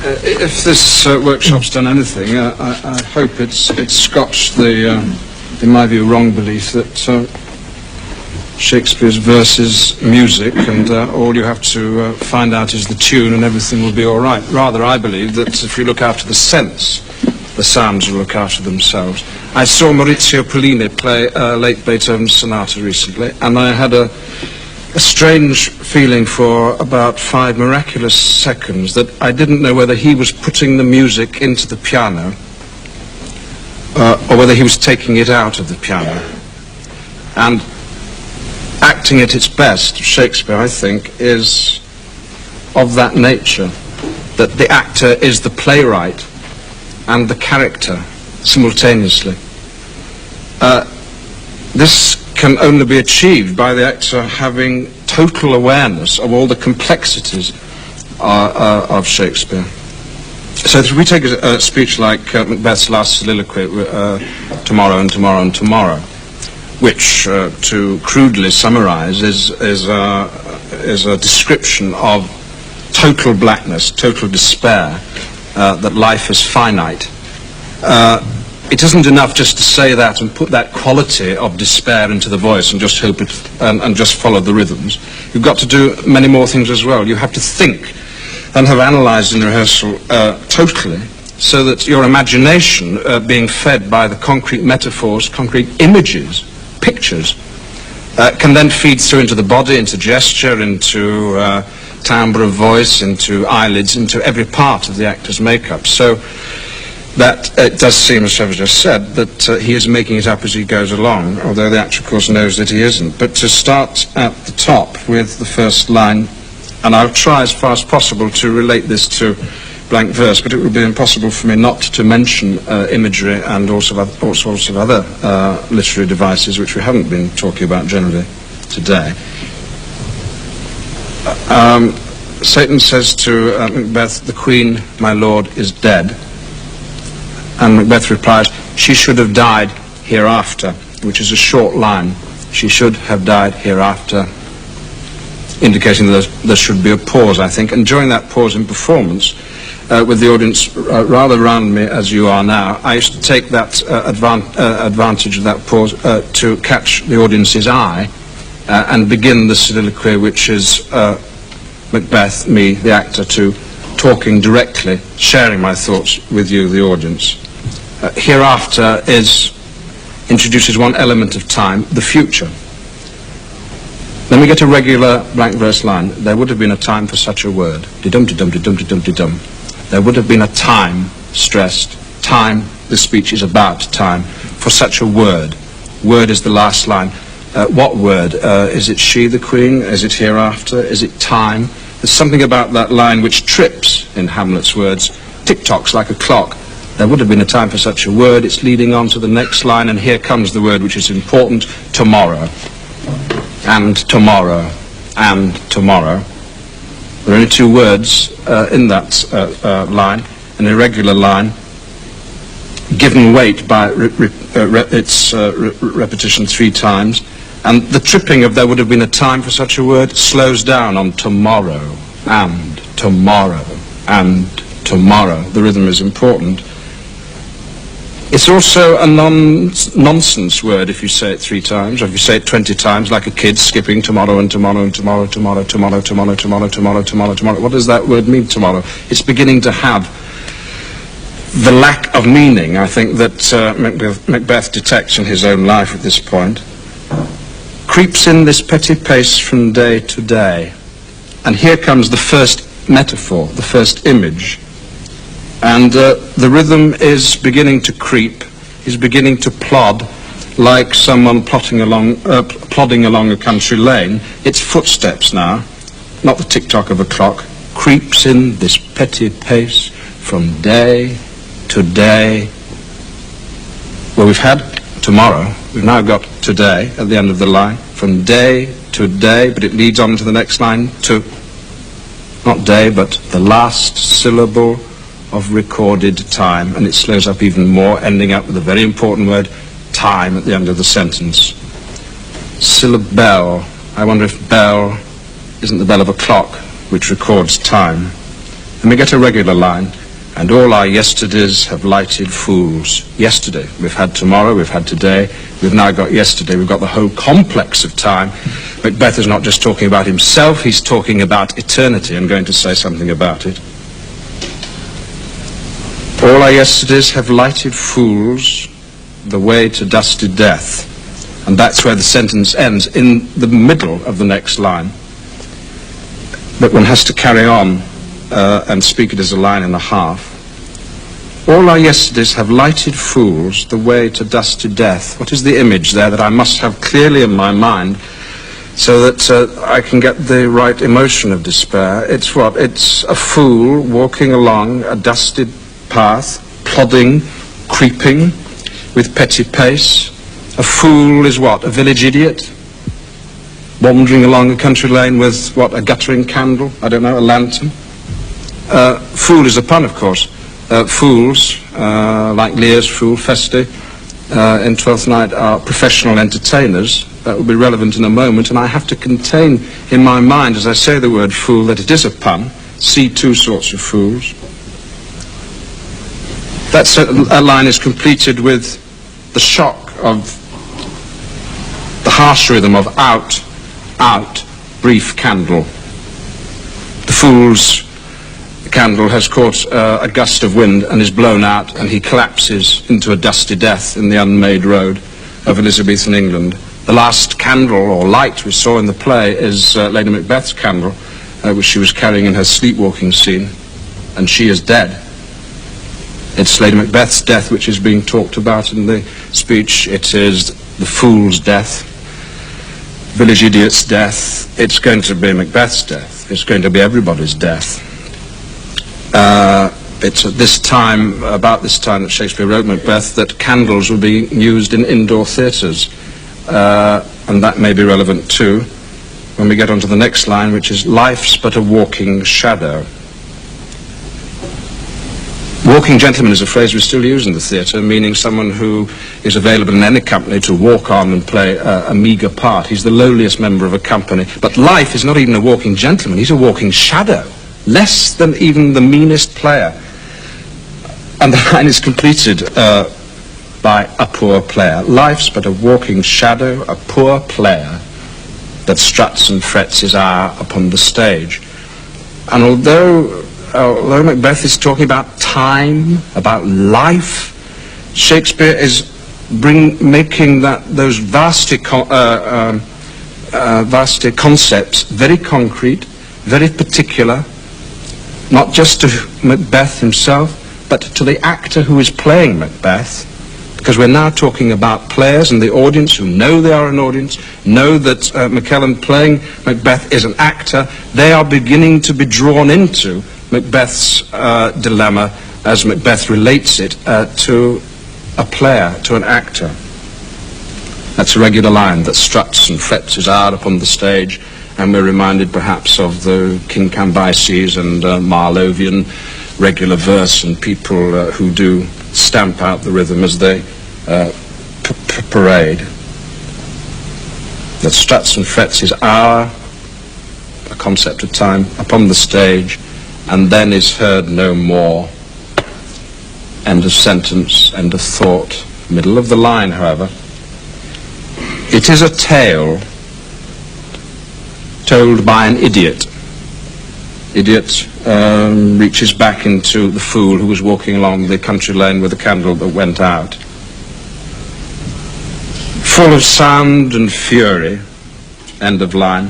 If this workshop's done anything, I hope it's scotched the, in my view, wrong belief that Shakespeare's verse is music and all you have to find out is the tune and everything will be all right. Rather, I believe that if you look after the sense, the sounds will look after themselves. I saw Maurizio Pollini play late Beethoven's sonata recently, and I had a strange feeling for about 5 miraculous seconds that I didn't know whether he was putting the music into the piano or whether he was taking it out of the piano. And acting at its best, Shakespeare, I think, is of that nature, that the actor is the playwright and the character simultaneously. This can only be achieved by the actor having total awareness of all the complexities of Shakespeare. So if we take a speech like Macbeth's last soliloquy, tomorrow and tomorrow and tomorrow, which, to crudely summarize, is a description of total blackness, total despair, that life is finite. It isn't enough just to say that and put that quality of despair into the voice and just hope it and just follow the rhythms. You've got to do many more things as well. You have to think and have analysed in rehearsal totally, so that your imagination, being fed by the concrete metaphors, concrete images, pictures, can then feed through into the body, into gesture, into timbre of voice, into eyelids, into every part of the actor's makeup. So that it does seem, as Trevor just said, that he is making it up as he goes along, although the actor, of course, knows that he isn't. But to start at the top with the first line, and I'll try as far as possible to relate this to blank verse, but it would be impossible for me not to mention imagery and all sorts of other literary devices which we haven't been talking about generally today. Satan says to Macbeth, "The Queen, my lord, is dead." And Macbeth replies, "She should have died hereafter," which is a short line. She should have died hereafter, indicating that there should be a pause, I think. And during that pause in performance, with the audience rather around me as you are now, I used to take that advantage of that pause to catch the audience's eye and begin the soliloquy, which is Macbeth, me, the actor, to talking directly, sharing my thoughts with you, the audience. Hereafter introduces one element of time, the future. Then we get a regular blank verse line. There would have been a time for such a word. Dum dum dum dum dum. There would have been a time, stressed, time, the speech is about time, for such a word. Word is the last line. What word? Is it she, the Queen? Is it hereafter? Is it time? There's something about that line which trips, in Hamlet's words, tick-tocks like a clock. There would have been a time for such a word. It's leading on to the next line, and here comes the word which is important, tomorrow. And tomorrow. And tomorrow. There are only 2 words in that line, an irregular line, given weight by its repetition 3 times. And the tripping of there would have been a time for such a word slows down on tomorrow, and tomorrow, and tomorrow. The rhythm is important. It's also a nonsense word if you say it 3 times, or if you say it 20 times, like a kid skipping tomorrow and tomorrow and tomorrow, tomorrow, tomorrow, tomorrow, tomorrow, tomorrow, tomorrow, tomorrow. What does that word mean, tomorrow? It's beginning to have the lack of meaning, I think, that Macbeth detects in his own life at this point. Creeps in this petty pace from day to day. And here comes the first metaphor, the first image. And the rhythm is beginning to creep, is beginning to plod, like someone plodding along a country lane. It's footsteps now, not the tick-tock of a clock. Creeps in this petty pace from day to day. Well, we've had tomorrow. We've now got today at the end of the line. From day to day, but it leads on to the next line to, not day, but the last syllable of recorded time, and it slows up even more, ending up with a very important word, time, at the end of the sentence. Syllabel. I wonder if bell isn't the bell of a clock which records time. And we get a regular line. And all our yesterdays have lighted fools. Yesterday. We've had tomorrow, we've had today, we've now got yesterday. We've got the whole complex of time. Macbeth is not just talking about himself, he's talking about eternity. I'm going to say something about it. All our yesterdays have lighted fools the way to dusty death. And that's where the sentence ends, in the middle of the next line. But one has to carry on and speak it as a line and a half. All our yesterdays have lighted fools the way to dusty death. What is the image there that I must have clearly in my mind so that I can get the right emotion of despair? It's what? It's a fool walking along a dusted path, plodding, creeping, with petty pace. A fool is what? A village idiot? Wandering along a country lane with, what, a guttering candle? I don't know, a lantern? Fool is a pun, of course. Fools, like Lear's fool, Feste, in Twelfth Night, are professional entertainers. That will be relevant in a moment, and I have to contain in my mind, as I say the word fool, that it is a pun. See two sorts of fools. That line is completed with the shock of the harsh rhythm of out, out, brief candle. The fool's candle has caught a gust of wind and is blown out, and he collapses into a dusty death in the unmade road of Elizabethan England. The last candle or light we saw in the play is Lady Macbeth's candle, which she was carrying in her sleepwalking scene, and she is dead. It's Lady Macbeth's death which is being talked about in the speech. It is the fool's death, village idiot's death. It's going to be Macbeth's death. It's going to be everybody's death. It's at this time, about this time that Shakespeare wrote Macbeth, that candles were being used in indoor theatres. And that may be relevant too when we get on to the next line, which is, life's but a walking shadow. Walking gentleman is a phrase we still use in the theatre, meaning someone who is available in any company to walk on and play a meagre part. He's the lowliest member of a company. But life is not even a walking gentleman, he's a walking shadow, less than even the meanest player. And the line is completed by a poor player. Life's but a walking shadow, a poor player that struts and frets his hour upon the stage. And although Macbeth is talking about time, about life, Shakespeare is making those vasty concepts very concrete, very particular, not just to Macbeth himself, but to the actor who is playing Macbeth, because we're now talking about players and the audience who know they are an audience, know that McKellen playing Macbeth is an actor. They are beginning to be drawn into Macbeth's dilemma as Macbeth relates it to a player, to an actor. That's a regular line that struts and frets his hour upon the stage, and we're reminded perhaps of the King Cambyses and Marlovian regular verse and people who do stamp out the rhythm as they parade. That struts and frets his hour, a concept of time, upon the stage, and then is heard no more. End of sentence, end of thought. Middle of the line, however. It is a tale told by an idiot. Idiot reaches back into the fool who was walking along the country lane with a candle that went out. Full of sound and fury, end of line.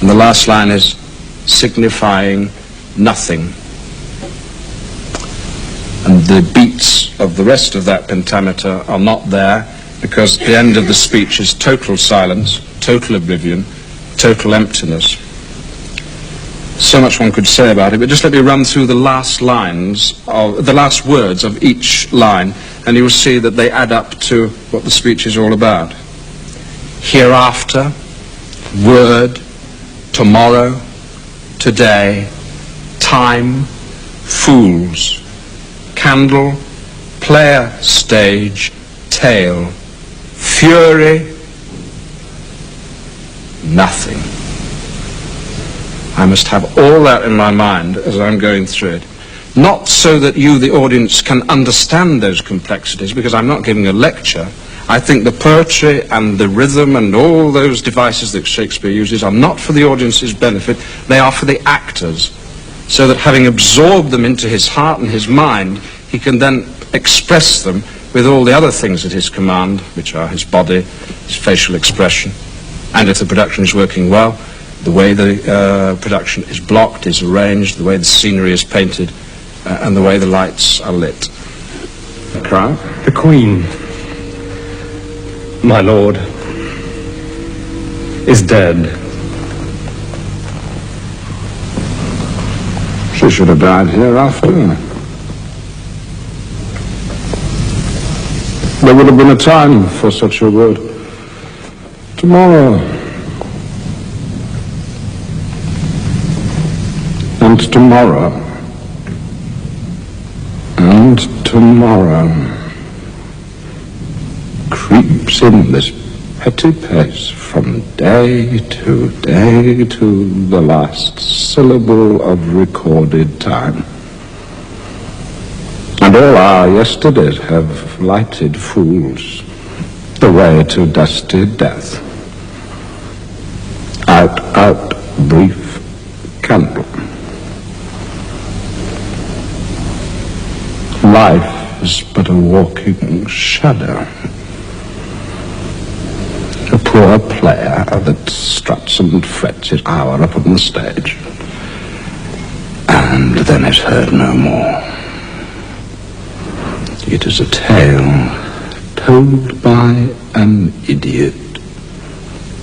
And the last line is signifying nothing. And the beats of the rest of that pentameter are not there, because the end of the speech is total silence, total oblivion, total emptiness. So much one could say about it, but just let me run through the last words of each line, and you will see that they add up to what the speech is all about. Hereafter, word, tomorrow, today, time, fools, candle, player, stage, tale, fury, nothing. I must have all that in my mind as I'm going through it. Not so that you, the audience, can understand those complexities, because I'm not giving a lecture. I think the poetry and the rhythm and all those devices that Shakespeare uses are not for the audience's benefit, they are for the actors, so that having absorbed them into his heart and his mind, he can then express them with all the other things at his command, which are his body, his facial expression, and if the production is working well, the way the production is blocked, is arranged, the way the scenery is painted, and the way the lights are lit. Cry? The Queen, my lord, is dead. She should have died hereafter. There would have been a time for such a word. Tomorrow. And tomorrow. And tomorrow. Creeps in this petty pace from day to the last syllable of recorded time. And all our yesterdays have lighted fools the way to dusty death. Out, brief candle. Life is but a walking shadow. A poor player that struts and frets his hour up on the stage, and then is heard no more. It is a tale told by an idiot,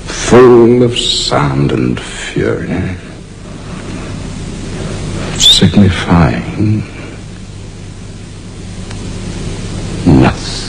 full of sound and fury, signifying nothing.